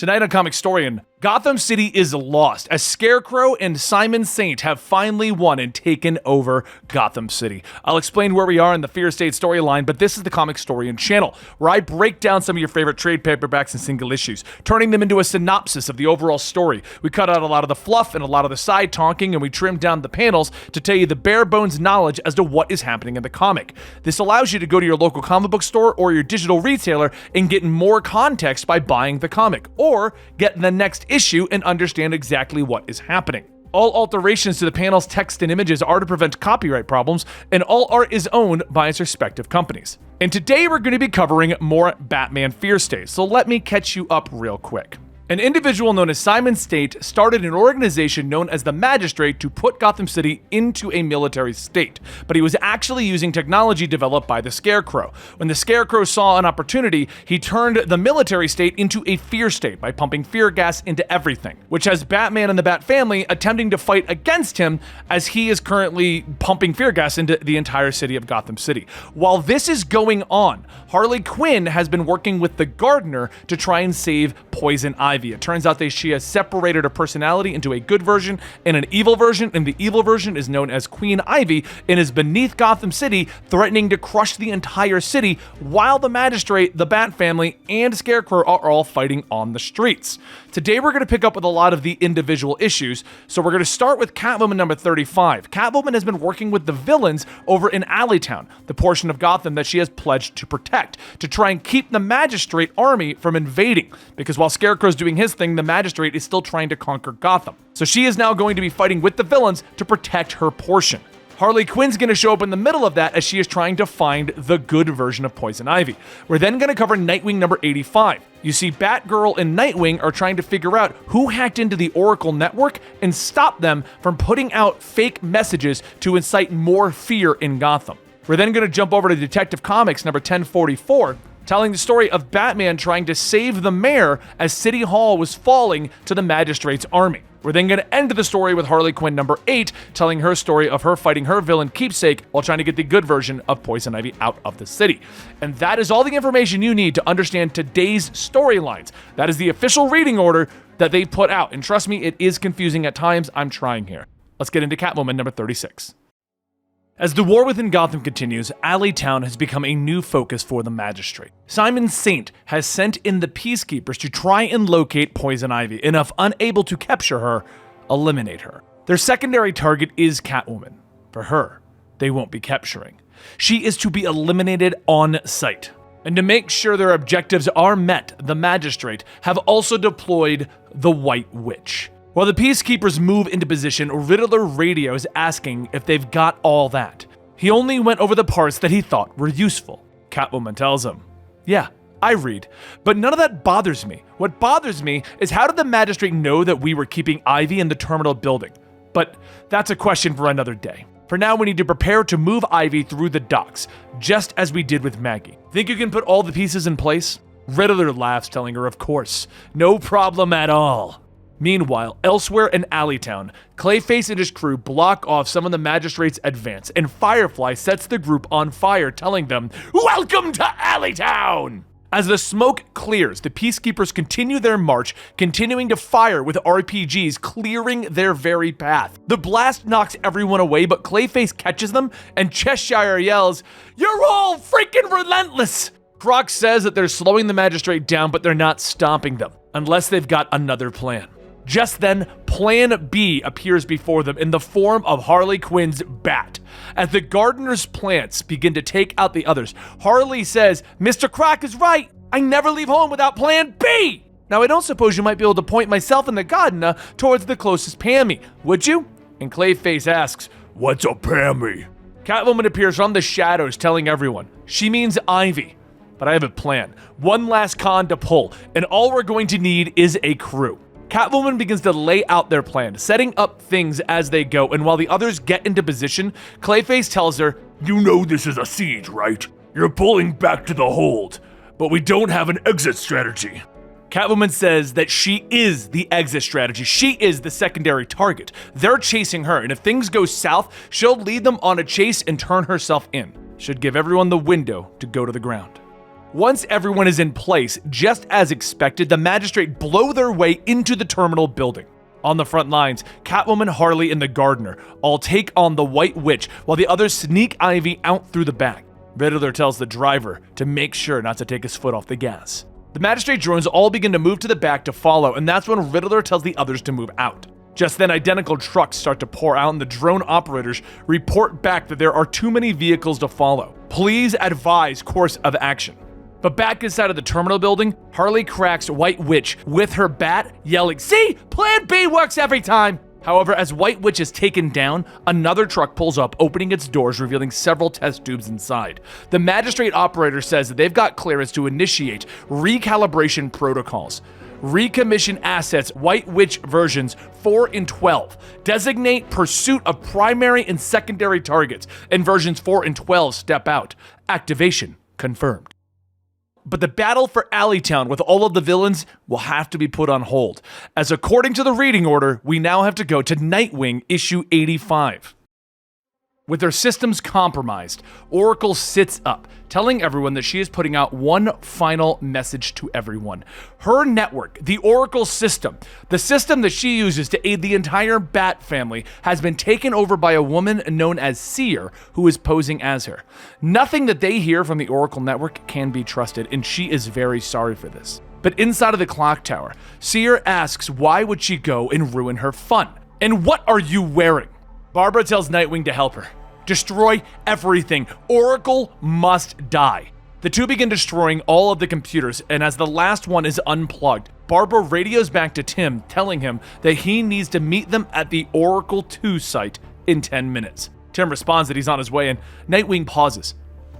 Tonight on Comicstorian, Gotham City is lost as Scarecrow and Simon Saint have finally won and taken over Gotham City. I'll explain where we are in the Fear State storyline, but this is the Comicstorian channel, where I break down some of your favorite trade paperbacks and single issues, turning them into a synopsis of the overall story. We cut out a lot of the fluff and a lot of the side talking, and we trim down the panels to tell you the bare bones knowledge as to what is happening in the comic. This allows you to go to your local comic book store or your digital retailer and get more context by buying the comic, or get the next issue and understand exactly what is happening. All alterations to the panel's text and images are to prevent copyright problems, and all art is owned by its respective companies. And today we're going to be covering more Batman Fear State, so let me catch you up real quick. An individual known as Simon Saint started an organization known as the Magistrate to put Gotham City into a military state, but he was actually using technology developed by the Scarecrow. When the Scarecrow saw an opportunity, he turned the military state into a fear state by pumping fear gas into everything, which has Batman and the Bat family attempting to fight against him as he is currently pumping fear gas into the entire city of Gotham City. While this is going on, Harley Quinn has been working with the Gardener to try and save Poison Ivy. It turns out that she has separated her personality into a good version and an evil version, and the evil version is known as Queen Ivy and is beneath Gotham City, threatening to crush the entire city while the Magistrate, the Bat family, and Scarecrow are all fighting on the streets. Today we're going to pick up with a lot of the individual issues, so we're going to start with Catwoman number 35. Catwoman has been working with the villains over in Alleytown, the portion of Gotham that she has pledged to protect, to try and keep the Magistrate army from invading, because while Scarecrow's doing his thing, the Magistrate is still trying to conquer Gotham. So she is now going to be fighting with the villains to protect her portion. Harley Quinn's going to show up in the middle of that as she is trying to find the good version of Poison Ivy. We're then going to cover Nightwing number 85. You see, Batgirl and Nightwing are trying to figure out who hacked into the Oracle network and stop them from putting out fake messages to incite more fear in Gotham. We're then going to jump over to Detective Comics number 1044, telling the story of Batman trying to save the mayor as City Hall was falling to the Magistrate's army. We're then going to end the story with Harley Quinn number 8, telling her story of her fighting her villain Keepsake while trying to get the good version of Poison Ivy out of the city. And that is all the information you need to understand today's storylines. That is the official reading order that they put out. And trust me, it is confusing at times. I'm trying here. Let's get into Catwoman number 36. As the war within Gotham continues, Alleytown has become a new focus for the Magistrate. Simon Saint has sent in the Peacekeepers to try and locate Poison Ivy, and if unable to capture her, eliminate her. Their secondary target is Catwoman. For her, they won't be capturing. She is to be eliminated on sight. And to make sure their objectives are met, the Magistrate have also deployed the White Witch. While the Peacekeepers move into position, Riddler radios asking if they've got all that. He only went over the parts that he thought were useful. Catwoman tells him, "Yeah, I read, but none of that bothers me. What bothers me is how did the Magistrate know that we were keeping Ivy in the terminal building? But that's a question for another day. For now, we need to prepare to move Ivy through the docks, just as we did with Maggie. Think you can put all the pieces in place?" Riddler laughs, telling her, "Of course, no problem at all." Meanwhile, elsewhere in Alleytown, Clayface and his crew block off some of the Magistrate's advance, and Firefly sets the group on fire, telling them, "Welcome to Alleytown!" As the smoke clears, the Peacekeepers continue their march, continuing to fire with RPGs, clearing their very path. The blast knocks everyone away, but Clayface catches them, and Cheshire yells, "You're all freaking relentless!" Croc says that they're slowing the Magistrate down, but they're not stopping them, unless they've got another plan. Just then, Plan B appears before them in the form of Harley Quinn's Bat. As the Gardener's plants begin to take out the others, Harley says, "Mr. Croc is right. I never leave home without Plan B." Now, I don't suppose you might be able to point myself and the Gardener towards the closest Pammy, would you? And Clayface asks, "What's a Pammy?" Catwoman appears from the shadows, telling everyone, she means Ivy. But I have a plan. One last con to pull, and all we're going to need is a crew. Catwoman begins to lay out their plan, setting up things as they go, and while the others get into position, Clayface tells her, "You know this is a siege, right? You're pulling back to the hold, but we don't have an exit strategy." Catwoman says that she is the exit strategy. She is the secondary target. They're chasing her, and if things go south, she'll lead them on a chase and turn herself in. Should give everyone the window to go to the ground. Once everyone is in place, just as expected, the magistrate blow their way into the terminal building. On the front lines, Catwoman, Harley, and the gardener all take on the White Witch while the others sneak Ivy out through the back. Riddler tells the driver to make sure not to take his foot off the gas. The magistrate drones all begin to move to the back to follow, and that's when Riddler tells the others to move out. Just then, identical trucks start to pour out, and the drone operators report back that there are too many vehicles to follow. Please advise course of action. But back inside of the terminal building, Harley cracks White Witch with her bat, yelling, "See? Plan B works every time!" However, as White Witch is taken down, another truck pulls up, opening its doors, revealing several test tubes inside. The magistrate operator says that they've got clearance to initiate recalibration protocols. Recommission assets White Witch versions 4 and 12. Designate pursuit of primary and secondary targets, and versions 4 and 12 step out. Activation confirmed. But the battle for Alleytown with all of the villains will have to be put on hold, as according to the reading order, we now have to go to Nightwing Issue 85. With their systems compromised, Oracle sits up, telling everyone that she is putting out one final message to everyone. Her network, the Oracle system, the system that she uses to aid the entire Bat family, has been taken over by a woman known as Seer, who is posing as her. Nothing that they hear from the Oracle network can be trusted, and she is very sorry for this. But inside of the clock tower, Seer asks why would she go and ruin her fun? And what are you wearing? Barbara tells Nightwing to help her. Destroy everything. Oracle must die. The two begin destroying all of the computers, and as the last one is unplugged, Barbara radios back to Tim, telling him that he needs to meet them at the Oracle 2 site in 10 minutes. Tim responds that he's on his way, and Nightwing pauses.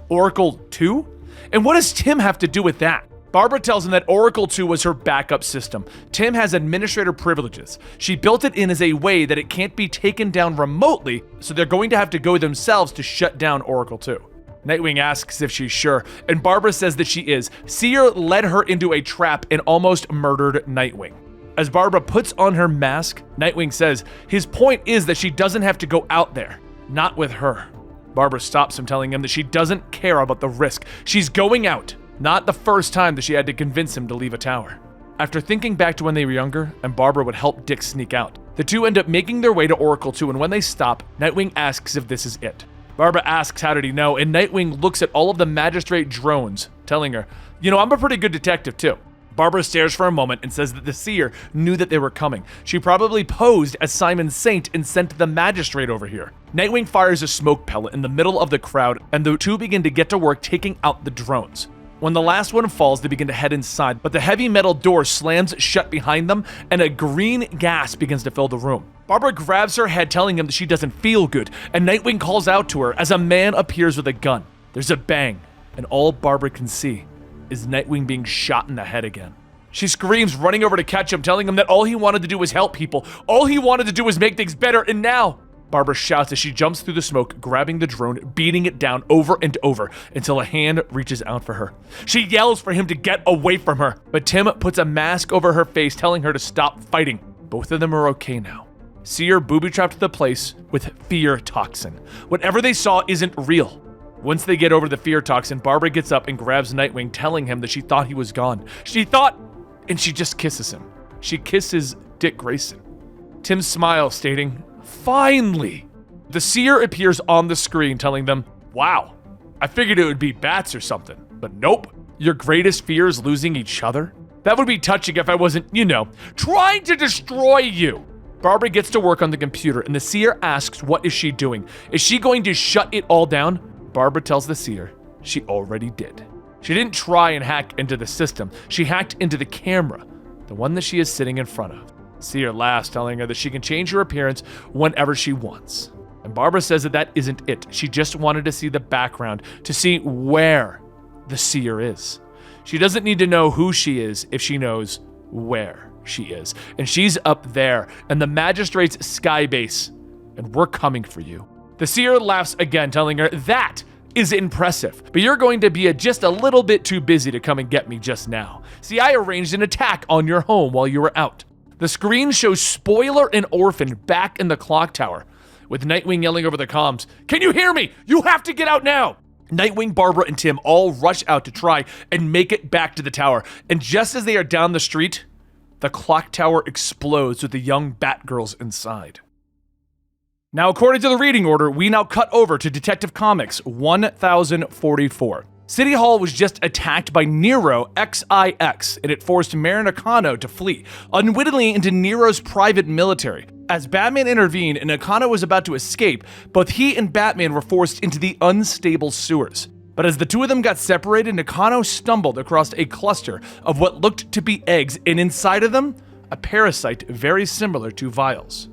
Oracle 2? And what does Tim have to do with that? Barbara tells him that Oracle 2 was her backup system. Tim has administrator privileges. She built it in as a way that it can't be taken down remotely, so they're going to have to go themselves to shut down Oracle 2. Nightwing asks if she's sure, and Barbara says that she is. Seer led her into a trap and almost murdered Nightwing. As Barbara puts on her mask, Nightwing says his point is that she doesn't have to go out there. Not with her. Barbara stops him, telling him that she doesn't care about the risk. She's going out. Not the first time that she had to convince him to leave a tower. After thinking back to when they were younger, and Barbara would help Dick sneak out, the two end up making their way to Oracle 2, and when they stop, Nightwing asks if this is it. Barbara asks how did he know, and Nightwing looks at all of the magistrate drones, telling her, "You know, I'm a pretty good detective too." Barbara stares for a moment and says that the Seer knew that they were coming. She probably posed as Simon Saint and sent the magistrate over here. Nightwing fires a smoke pellet in the middle of the crowd, and the two begin to get to work taking out the drones. When the last one falls, they begin to head inside, but the heavy metal door slams shut behind them, and a green gas begins to fill the room. Barbara grabs her head, telling him that she doesn't feel good, and Nightwing calls out to her as a man appears with a gun. There's a bang, and all Barbara can see is Nightwing being shot in the head again. She screams, running over to catch him, telling him that all he wanted to do was help people. All he wanted to do was make things better, and now... Barbara shouts as she jumps through the smoke, grabbing the drone, beating it down over and over until a hand reaches out for her. She yells for him to get away from her, but Tim puts a mask over her face, telling her to stop fighting. Both of them are okay now. Seer booby-trapped the place with fear toxin. Whatever they saw isn't real. Once they get over the fear toxin, Barbara gets up and grabs Nightwing, telling him that she thought he was gone. She thought, and she just kisses him. She kisses Dick Grayson. Tim smiles, stating, "Finally!" The Seer appears on the screen, telling them, "Wow, I figured it would be bats or something, but nope. Your greatest fear is losing each other? That would be touching if I wasn't, you know, trying to destroy you." Barbara gets to work on the computer, and the Seer asks what is she doing? Is she going to shut it all down? Barbara tells the Seer she already did. She didn't try and hack into the system. She hacked into the camera, the one that she is sitting in front of. Seer laughs, telling her that she can change her appearance whenever she wants. And Barbara says that that isn't it. She just wanted to see the background, to see where the Seer is. She doesn't need to know who she is if she knows where she is. And she's up there in the magistrate's sky base, and we're coming for you. The Seer laughs again, telling her that is impressive, but you're going to be just a little bit too busy to come and get me just now. See, I arranged an attack on your home while you were out. The screen shows Spoiler and Orphan back in the clock tower, with Nightwing yelling over the comms, "Can you hear me? You have to get out now!" Nightwing, Barbara, and Tim all rush out to try and make it back to the tower, and just as they are down the street, the clock tower explodes with the young Batgirls inside. Now, according to the reading order, we now cut over to Detective Comics 1044. City Hall was just attacked by Nero XIX, and it forced Mayor Nakano to flee, unwittingly into Nero's private military. As Batman intervened and Nakano was about to escape, both he and Batman were forced into the unstable sewers. But as the two of them got separated, Nakano stumbled across a cluster of what looked to be eggs, and inside of them, a parasite very similar to vials.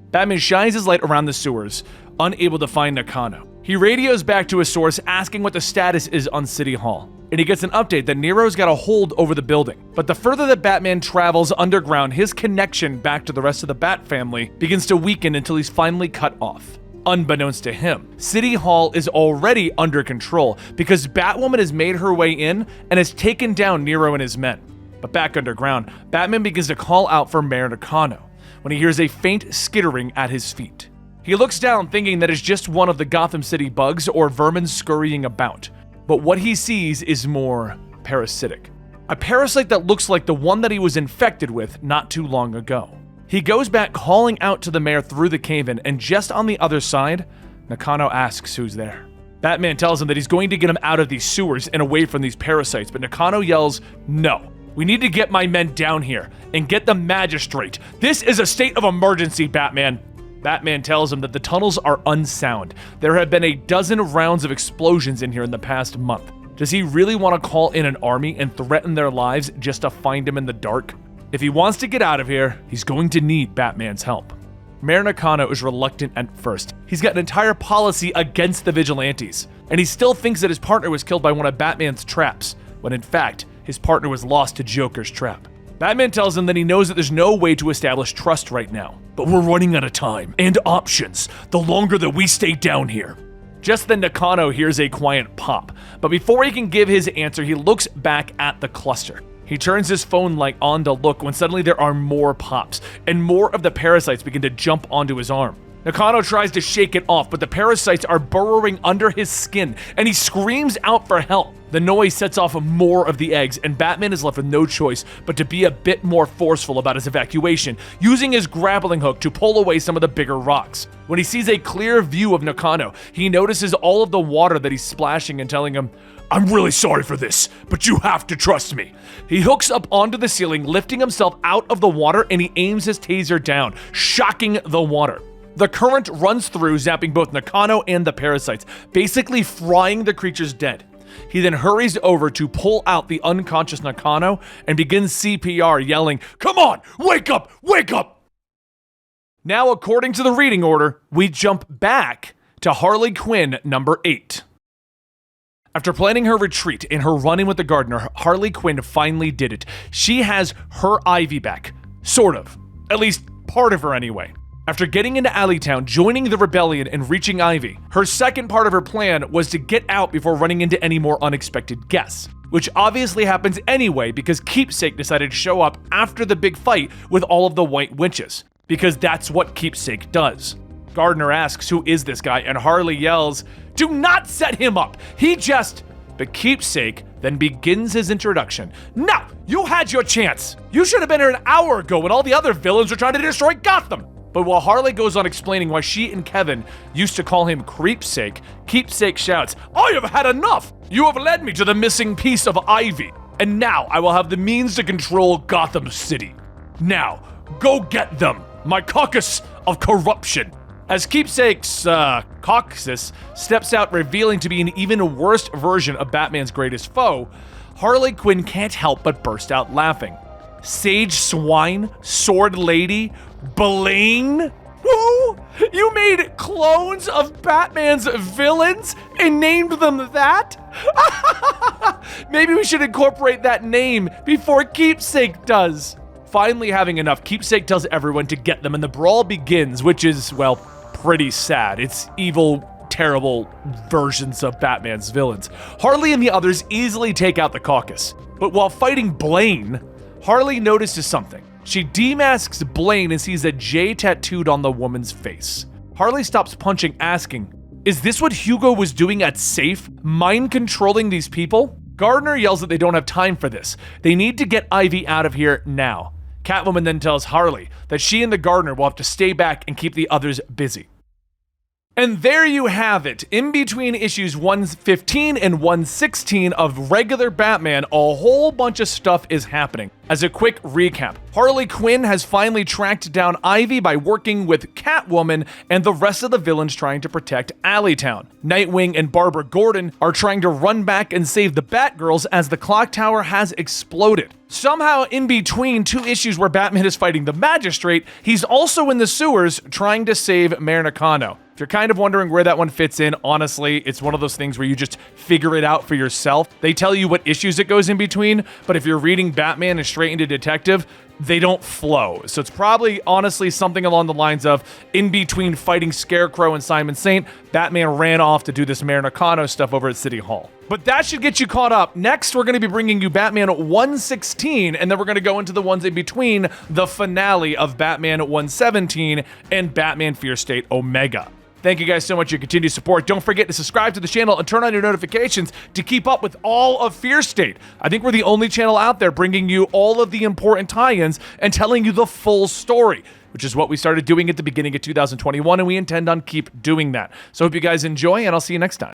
Batman shines his light around the sewers, unable to find Nakano. He radios back to a source asking what the status is on City Hall, and he gets an update that Nero's got a hold over the building. But the further that Batman travels underground, his connection back to the rest of the Bat family begins to weaken until he's finally cut off. Unbeknownst to him, City Hall is already under control because Batwoman has made her way in and has taken down Nero and his men. But back underground, Batman begins to call out for Mayor Nakano when he hears a faint skittering at his feet. He looks down thinking that it's just one of the Gotham City bugs or vermin scurrying about. But what he sees is more parasitic. A parasite that looks like the one that he was infected with not too long ago. He goes back calling out to the mayor through the cave-in, and just on the other side, Nakano asks who's there. Batman tells him that he's going to get him out of these sewers and away from these parasites, but Nakano yells, "No. We need to get my men down here and get the magistrate. This is a state of emergency, Batman." Batman tells him that the tunnels are unsound. There have been a dozen rounds of explosions in here in the past month. Does he really want to call in an army and threaten their lives just to find him in the dark? If he wants to get out of here, he's going to need Batman's help. Mayor Nakano is reluctant at first. He's got an entire policy against the vigilantes, and he still thinks that his partner was killed by one of Batman's traps, when in fact, his partner was lost to Joker's trap. Batman tells him that he knows that there's no way to establish trust right now. But we're running out of time and options the longer that we stay down here. Just then Nakano hears a quiet pop, but before he can give his answer, he looks back at the cluster. He turns his phone light on to look when suddenly there are more pops, and more of the parasites begin to jump onto his arm. Nakano tries to shake it off, but the parasites are burrowing under his skin, and he screams out for help. The noise sets off more of the eggs, and Batman is left with no choice but to be a bit more forceful about his evacuation, using his grappling hook to pull away some of the bigger rocks. When he sees a clear view of Nakano, he notices all of the water that he's splashing and telling him, "I'm really sorry for this, but you have to trust me." He hooks up onto the ceiling, lifting himself out of the water, and he aims his taser down, shocking the water. The current runs through, zapping both Nakano and the parasites, basically frying the creatures dead. He then hurries over to pull out the unconscious Nakano and begins CPR, yelling, "Come on, wake up, wake up!" Now, according to the reading order, we jump back to Harley Quinn number 8. After planning her retreat and her run-in with the gardener, Harley Quinn finally did it. She has her Ivy back. Sort of. At least part of her anyway. After getting into Alleytown, joining the rebellion, and reaching Ivy, her second part of her plan was to get out before running into any more unexpected guests. Which obviously happens anyway because Keepsake decided to show up after the big fight with all of the White Witches. Because that's what Keepsake does. Gardner asks who is this guy, and Harley yells, "Do not set him up! He just..." But Keepsake then begins his introduction. "No! You had your chance! You should have been here an hour ago when all the other villains were trying to destroy Gotham!" But while Harley goes on explaining why she and Kevin used to call him Creepsake, Keepsake shouts, "I have had enough! You have led me to the missing piece of Ivy, and now I will have the means to control Gotham City. Now, go get them, my caucus of corruption." As Keepsake's caucus steps out, revealing to be an even worse version of Batman's greatest foe, Harley Quinn can't help but burst out laughing. Sage Swine, Sword Lady, Bling? Who? You made clones of Batman's villains and named them that? Maybe we should incorporate that name before Keepsake does. Finally having enough, Keepsake tells everyone to get them, and the brawl begins, which is, well, pretty sad. It's evil, terrible versions of Batman's villains. Harley and the others easily take out the caucus. But while fighting Blaine, Harley notices something. She demasks Blaine and sees a J tattooed on the woman's face. Harley stops punching, asking, Is this what Hugo was doing at Safe? Mind controlling these people? Gardner yells that they don't have time for this. They need to get Ivy out of here now. Catwoman then tells Harley that she and the Gardner will have to stay back and keep the others busy. And there you have it. In between issues 115 and 116 of regular Batman, a whole bunch of stuff is happening. As a quick recap, Harley Quinn has finally tracked down Ivy by working with Catwoman and the rest of the villains trying to protect Alleytown. Nightwing and Barbara Gordon are trying to run back and save the Batgirls as the clock tower has exploded. Somehow, in between two issues where Batman is fighting the Magistrate, he's also in the sewers trying to save Mayor Nakano. If you're kind of wondering where that one fits in, honestly, it's one of those things where you just figure it out for yourself. They tell you what issues it goes in between, but if you're reading Batman and straight into Detective, they don't flow. So it's probably, honestly, something along the lines of, in between fighting Scarecrow and Simon Saint, Batman ran off to do this Mayor Nakano stuff over at City Hall. But that should get you caught up. Next, we're going to be bringing you Batman 116, and then we're going to go into the ones in between, the finale of Batman 117 and Batman Fear State Omega. Thank you guys so much for your continued support. Don't forget to subscribe to the channel and turn on your notifications to keep up with all of Fear State. I think we're the only channel out there bringing you all of the important tie-ins and telling you the full story, which is what we started doing at the beginning of 2021, and we intend on keep doing that. So hope you guys enjoy, and I'll see you next time.